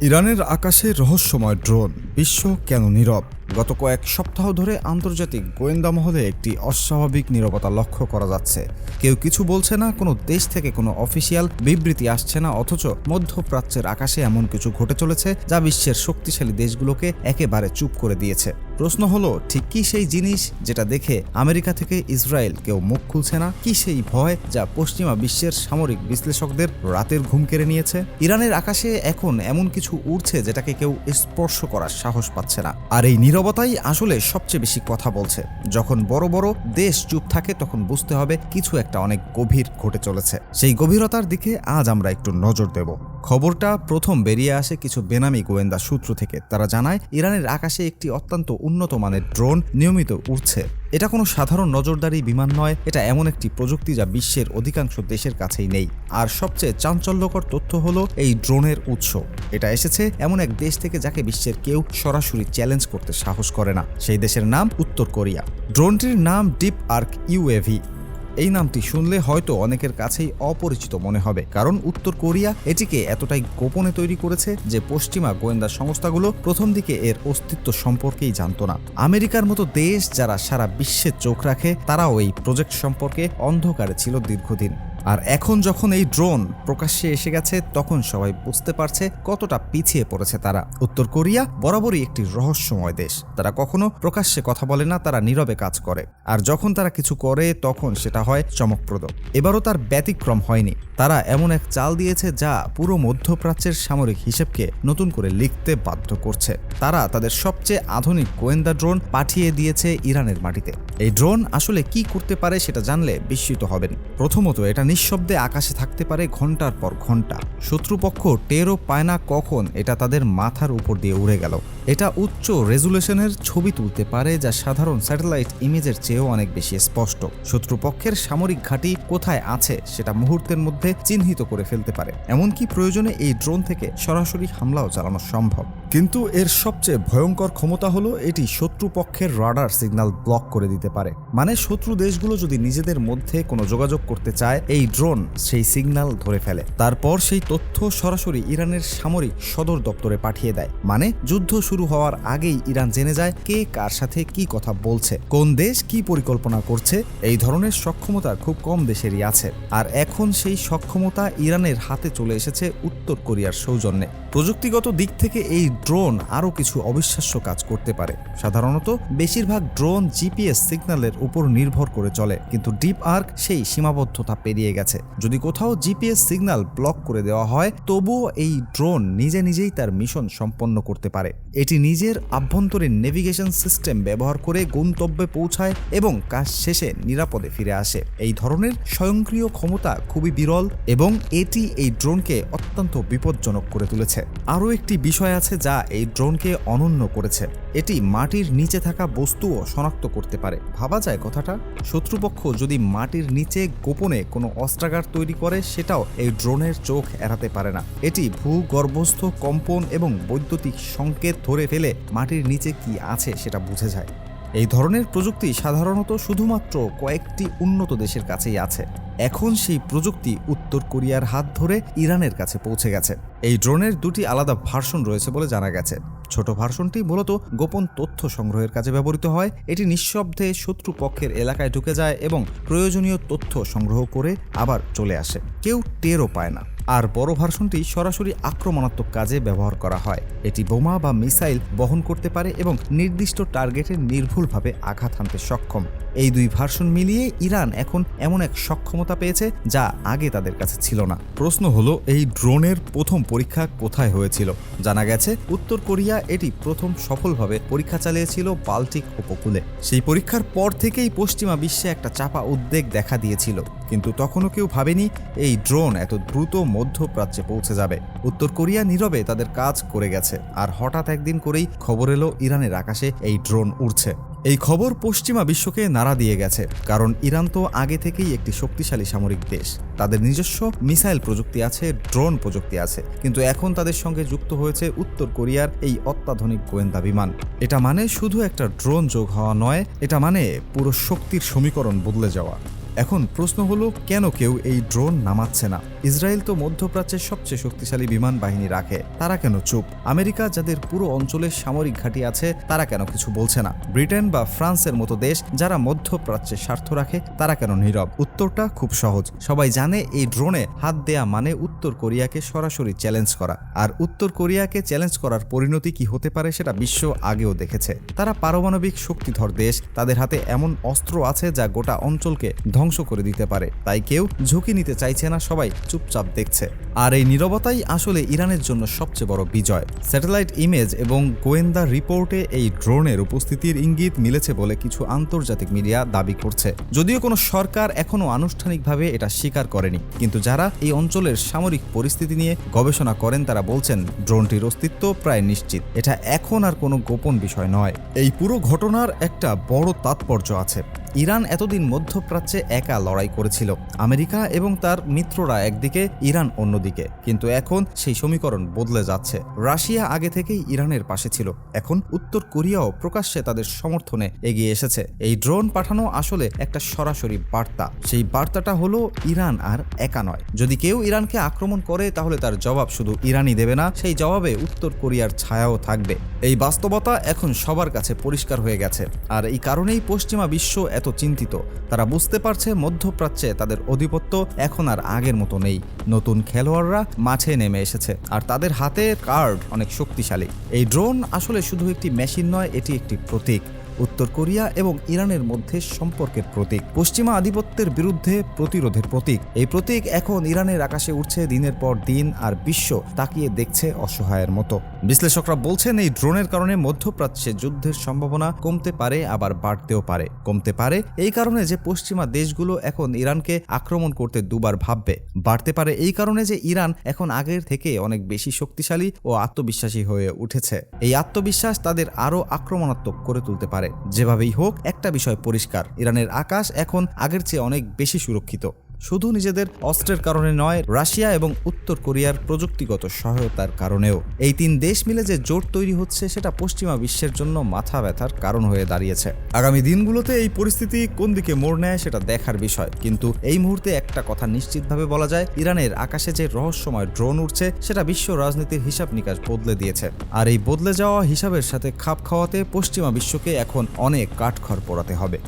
ইরানের আকাশে রহস্যময় ড্রোন, বিশ্ব কেন নীরব? গত কয়েক সপ্তাহ ধরে আন্তর্জাতিক গোয়েন্দা মহলে একটি অস্বাভাবিক নীরবতা লক্ষ্য করা যাচ্ছে। কেউ কিছু বলছে না, কোনো দেশ থেকে কোনো অফিসিয়াল বিবৃতি আসছে না, অথচ মধ্যপ্রাচ্যের আকাশে এমন কিছু ঘটে চলেছে যা বিশ্বের শক্তিশালী দেশগুলোকে একেবারে চুপ করে দিয়েছে। প্রশ্ন হলো, ঠিক কি সেই জিনিস যেটা দেখে আমেরিকা থেকে ইসরায়েল কেউ মুখ খুলছে না? কি সেই ভয় যা পশ্চিমা বিশ্বের সামরিক বিশ্লেষকদের রাতের ঘুম কেড়ে নিয়েছে? ইরানের আকাশে এখন এমন কিছু উড়ছে যেটাকে কেউ স্পর্শ করার সাহস পাচ্ছে না। আর এই নীরবতাই আসলে সবচেয়ে বেশি কথা বলছে। যখন বড় বড় দেশ চুপ থাকে তখন বুঝতে হবে কিছু একটা অনেক গভীর ঘটে চলেছে। সেই গভীরতার দিকে আজ আমরা একটু নজর দেব। খবরটা প্রথম বেরিয়ে আসে কিছু বেনামি গোয়েন্দা সূত্র থেকে। তারা জানায় ইরানের আকাশে একটি অত্যন্ত উন্নত মানের ড্রোন নিয়মিত উড়ছে। এটা কোনো সাধারণ নজরদারি বিমান নয়, এটা এমন একটি প্রযুক্তি যা বিশ্বের অধিকাংশ দেশের কাছেই নেই। আর সবচেয়ে চাঞ্চল্যকর তথ্য হলো এই ড্রোনের উৎস। এটা এসেছে এমন এক দেশ থেকে যাকে বিশ্বের কেউ সরাসরি চ্যালেঞ্জ করতে সাহস করে না। সেই দেশের নাম উত্তর কোরিয়া। ড্রোনটির নাম ডিপ আর্ক ইউএভি। এই নামটি শুনলে হয়তো অনেকের কাছেই অপরিচিত মনে হবে, কারণ উত্তর কোরিয়া এটিকে এতটাই গোপনে তৈরি করেছে যে পশ্চিমা গোয়েন্দা সংস্থাগুলো প্রথম দিকে এর অস্তিত্ব সম্পর্কেই জানত না। আমেরিকার মতো দেশ যারা সারা বিশ্বে চোখ রাখে, তারাও এই প্রজেক্ট সম্পর্কে অন্ধকারে ছিল দীর্ঘদিন। আর এখন যখন এই ড্রোন প্রকাশ্যে এসে গেছে, তখন সবাই বুঝতে পারছে কতটা পিছিয়ে পড়েছে তারা। উত্তর কোরিয়া বরাবরই একটি রহস্যময় দেশ। তারা কখনো প্রকাশ্যে কথা বলে না, তারা নীরবে কাজ করে। আর যখন তারা কিছু করে তখন সেটা হয় চমকপ্রদ। এবারও তার ব্যতিক্রম হয়নি। তারা এমন এক চাল দিয়েছে যা পুরো মধ্যপ্রাচ্যের সামরিক হিসেবকে নতুন করে লিখতে বাধ্য করছে। তারা তাদের সবচেয়ে আধুনিক গোয়েন্দা ড্রোন পাঠিয়ে দিয়েছে ইরানের মাটিতে। এই ড্রোন আসলে কি করতে পারে সেটা জানলে বিস্মিত হবেন। প্রথমত, এটা নিঃশব্দে আকাশে থাকতে পারে ঘন্টার পর ঘন্টা। শত্রুপক্ষ টেরও পায় না কখন এটা তাদের মাথার উপর দিয়ে উড়ে গেল। এটা উচ্চ রেজুলেশনের ছবি তুলতে পারে যা সাধারণ স্যাটেলাইট ইমেজের চেয়েও অনেক বেশি স্পষ্ট। শত্রুপক্ষের সামরিক ঘাঁটি কোথায় আছে সেটা মুহূর্তের মধ্যে চিহ্নিত করে ফেলতে পারে। এমনকি প্রয়োজনে এই ড্রোন থেকে সরাসরি হামলাও চালানো সম্ভব। কিন্তু এর সবচেয়ে ভয়ঙ্কর ক্ষমতা হলো এটি শত্রুপক্ষের রাডার সিগন্যাল ব্লক করে দিতে পারে। মানে শত্রু দেশগুলো যদি নিজেদের মধ্যে কোনো যোগাযোগ করতে চায়, এই ড্রোন সেই সিগন্যাল ধরে ফেলে। তারপর সেই তথ্য সরাসরি ইরানের সামরিক সদর দপ্তরে পাঠিয়ে দেয়। মানে যুদ্ধ শুরু হওয়ার আগেই ইরান জেনে যায় কে কার সাথে কি কথা বলছে, কোন দেশ কি পরিকল্পনা করছে। এই ধরনের সক্ষমতা খুব কম দেশেরই আছে। আর এখন সেই সক্ষমতা ইরানের হাতে চলে এসেছে উত্তর কোরিয়ার সৌজন্যে। প্রযুক্তিগত দিক থেকে এই ড্রোন আরও কিছু অবিশ্বাস্য কাজ করতে পারে। সাধারণত বেশিরভাগ ড্রোন জিপিএস সিগন্যালের উপর নির্ভর করে চলে, কিন্তু ডিপ আর্ক সেই সীমাবদ্ধতা পেরিয়ে গেছে। যদি কোথাও জিপিএস সিগন্যাল ব্লক করে দেওয়া হয়, তবুও এই ড্রোন নিজে নিজেই তার মিশন সম্পন্ন করতে পারে। এটি নিজের আভ্যন্তরীণ নেভিগেশন সিস্টেম ব্যবহার করে গন্তব্যে পৌঁছায় এবং কাজ শেষে নিরাপদে ফিরে আসে। এই ধরনের স্বয়ংক্রিয় ক্ষমতা খুবই বিরল এবং এটি এই ড্রোনকে অত্যন্ত বিপজ্জনক করে তুলেছে। আরও একটি বিষয় আছে যা এই ড্রোনকে অনন্য করেছে। এটি মাটির নিচে থাকা বস্তুও শনাক্ত করতে পারে। ভাবা যায় কথাটা? শত্রুপক্ষ যদি মাটির নিচে গোপনে কোনো অস্ত্রাগার তৈরি করে, সেটাও এই ড্রোনের চোখ এড়াতে পারে না। এটি ভূগর্ভস্থ কম্পন এবং বৈদ্যুতিক সংকেত ধরে ফেলে মাটির নিচে কি আছে সেটা বুঝে যায়। এই ধরনের প্রযুক্তি সাধারণত শুধুমাত্র কয়েকটি উন্নত দেশের কাছেই আছে। এখন সেই প্রযুক্তি উত্তর কোরিয়ার হাত ধরে ইরানের কাছে পৌঁছে গেছে। এই ড্রোনের দুটি আলাদা ভার্সন রয়েছে বলে জানা গেছে। ছোট ভার্সনটি মূলত গোপন তথ্য সংগ্রহের কাজে ব্যবহৃত হয়। এটি নিঃশব্দে শত্রুপক্ষের এলাকায় ঢুকে যায় এবং প্রয়োজনীয় তথ্য সংগ্রহ করে আবার চলে আসে। কেউ টেরও পায় না। আর বড় ভার্সনটি সরাসরি আক্রমণাত্মক কাজে ব্যবহার করা হয়। এটি বোমা বা মিসাইল বহন করতে পারে এবং নির্দিষ্ট টার্গেটে নির্ভুলভাবে আঘাত হানতে সক্ষম। এই দুই ভার্সন মিলিয়ে ইরান এখন এমন এক সক্ষমতা পেয়েছে যা আগে তাদের কাছে ছিল না। প্রশ্ন হলো, এই ড্রোনের প্রথম পরীক্ষা কোথায় হয়েছিল? জানা গেছে উত্তর কোরিয়া এটি প্রথম সফলভাবে পরীক্ষা চালিয়েছিল বাল্টিক উপকূলে। সেই পরীক্ষার পর থেকেই পশ্চিমা বিশ্বে একটা চাপা উদ্বেগ দেখা দিয়েছিল, কিন্তু তখনও কেউ ভাবেনি এই ড্রোন এত দ্রুত মধ্যপ্রাচ্যে পৌঁছে যাবে। উত্তর কোরিয়া নীরবে তাদের কাজ করে গেছে, আর হঠাৎ একদিন করেই খবর এলো ইরানের আকাশে এই ড্রোন উড়ছে। এই খবর পশ্চিমা বিশ্বকে নাড়া দিয়ে গেছে, কারণ ইরান তো আগে থেকেই একটি শক্তিশালী সামরিক দেশ। তাদের নিজস্ব মিসাইল প্রযুক্তি আছে, ড্রোন প্রযুক্তি আছে, কিন্তু এখন তাদের সঙ্গে যুক্ত হয়েছে উত্তর কোরিয়ার এই অত্যাধুনিক গোয়েন্দা বিমান। এটা মানে শুধু একটা ড্রোন যোগ হওয়া নয়, এটা মানে পুরো শক্তির সমীকরণ বদলে যাওয়া। এখন প্রশ্ন হলো, কেন কেউ এই ড্রোন নামাচ্ছে না? ইসরায়েল তো মধ্যপ্রাচ্যের সবচেয়ে শক্তিশালী বিমান বাহিনী রাখে, তারা কেন চুপ? আমেরিকা, যাদের পুরো অঞ্চলে সামরিক ঘাঁটি আছে, তারা কেন কিছু বলছে না? ব্রিটেন বা ফ্রান্সের মতো দেশ যারা মধ্যপ্রাচ্যে স্বার্থ রাখে, তারা কেন নীরব? উত্তরটা খুব সহজ। সবাই জানে এই ড্রোনে হাত দেয়া মানে উত্তর কোরিয়াকে সরাসরি চ্যালেঞ্জ করা, আর উত্তর কোরিয়াকে চ্যালেঞ্জ করার পরিণতি কি হতে পারে সেটা বিশ্ব আগেও দেখেছে। তারা পারমাণবিক শক্তিধর দেশ, তাদের হাতে এমন অস্ত্র আছে যা গোটা অঞ্চলকে ধ্বংস করে দিতে পারে। তাই কেউ ঝুঁকি নিতে চাইছে না, সবাই চুপচাপ দেখছে। আর এই নীরবতাই আসলে ইরানের জন্য সবচেয়ে বড় বিজয়। স্যাটেলাইট ইমেজ এবং গোয়েন্দা রিপোর্টে এই ড্রোনের উপস্থিতির ইঙ্গিত মিলেছে বলে কিছু আন্তর্জাতিক মিডিয়া দাবি করছে, যদিও কোনো সরকার এখনো আনুষ্ঠানিকভাবে এটা স্বীকার করেনি। কিন্তু যারা এই অঞ্চলের সামরিক পরিস্থিতি নিয়ে গবেষণা করেন তারা বলছেন ড্রোনটির অস্তিত্ব প্রায় নিশ্চিত। এটা এখন আর কোনো গোপন বিষয় নয়। এই পুরো ঘটনার একটা বড় তাৎপর্য আছে। ইরান এতদিন মধ্যপ্রাচ্যে একা লড়াই করেছিল, আমেরিকা এবং তার মিত্ররা একদিকে, ইরান অন্যদিকে। কিন্তু এখন সেই সমীকরণ বদলে যাচ্ছে। রাশিয়া আগে থেকেই ইরানের পাশে ছিল, এখন উত্তর কোরিয়াও প্রকাশ্যে তাদের সমর্থনে এগিয়ে এসেছে। এই ড্রোন পাঠানো আসলে একটা সরাসরি বার্তা। সেই বার্তাটা হলো ইরান আর একা নয়। যদি কেউ ইরানকে আক্রমণ করে তাহলে তার জবাব শুধু ইরানই দেবে না, সেই জবাবে উত্তর কোরিয়ার ছায়াও থাকবে। এই বাস্তবতা এখন সবার কাছে পরিষ্কার হয়ে গেছে, আর এই কারণেই পশ্চিমা বিশ্ব এত চিন্তিত। তারা বুঝতে পারছে মধ্যপ্রাচ্যে তাদের আধিপত্য এখন আর আগের মতো নেই। নতুন খেলোয়াড়রা মাঠে নেমে এসেছে, আর তাদের হাতে কার্ড অনেক শক্তিশালী। এই ড্রোন আসলে শুধু একটি মেশিন নয়, এটি একটি প্রতীক। উত্তর কোরিয়া এবং ইরানের মধ্যে সম্পর্কের প্রতীক, পশ্চিমা আধিপত্যের বিরুদ্ধে প্রতিরোধের প্রতীক। এই প্রতীক এখন ইরানের আকাশে উঠছে দিনের পর দিন, আর বিশ্ব তাকিয়ে দেখছে অসহায়ের মতো। বিশ্লেষকরা বলছেন এই ড্রোনের কারণে মধ্যপ্রাচ্যে যুদ্ধের সম্ভাবনা কমতে পারে, আবার বাড়তেও পারে। কমতে পারে এই কারণে যে পশ্চিমা দেশগুলো এখন ইরানকে আক্রমণ করতে দুবার ভাববে। বাড়তে পারে এই কারণে যে ইরান এখন আগের থেকে অনেক বেশি শক্তিশালী ও আত্মবিশ্বাসী হয়ে উঠেছে। এই আত্মবিশ্বাস তাদের আরও আক্রমণাত্মক করে তুলতে পারে। যেভাবেই হোক, একটা বিষয় পরিষ্কার, ইরানের আকাশ এখন আগের চেয়ে অনেক বেশি সুরক্ষিত। শুধু নিজেদের অস্ত্রের কারণে নয়, রাশিয়া এবং উত্তর কোরিয়ার প্রযুক্তিগত সহায়তার কারণেও। এই তিন দেশ মিলে যে জোট তৈরি হচ্ছে সেটা পশ্চিমা বিশ্বের জন্য মাথা ব্যথার কারণ হয়ে দাঁড়িয়েছে। আগামী দিনগুলোতে এই পরিস্থিতি কোন দিকে মোড় নেয় সেটা দেখার বিষয়। কিন্তু এই মুহূর্তে একটা কথা নিশ্চিতভাবে বলা যায়, ইরানের আকাশে যে রহস্যময় ড্রোন উঠছে সেটা বিশ্ব রাজনীতির হিসাব নিকাশ বদলে দিয়েছে। আর এই বদলে যাওয়া হিসাবের সাথে খাপ খাওয়াতে পশ্চিমা বিশ্বকে এখন অনেক কাঠখড় পোড়াতে হবে।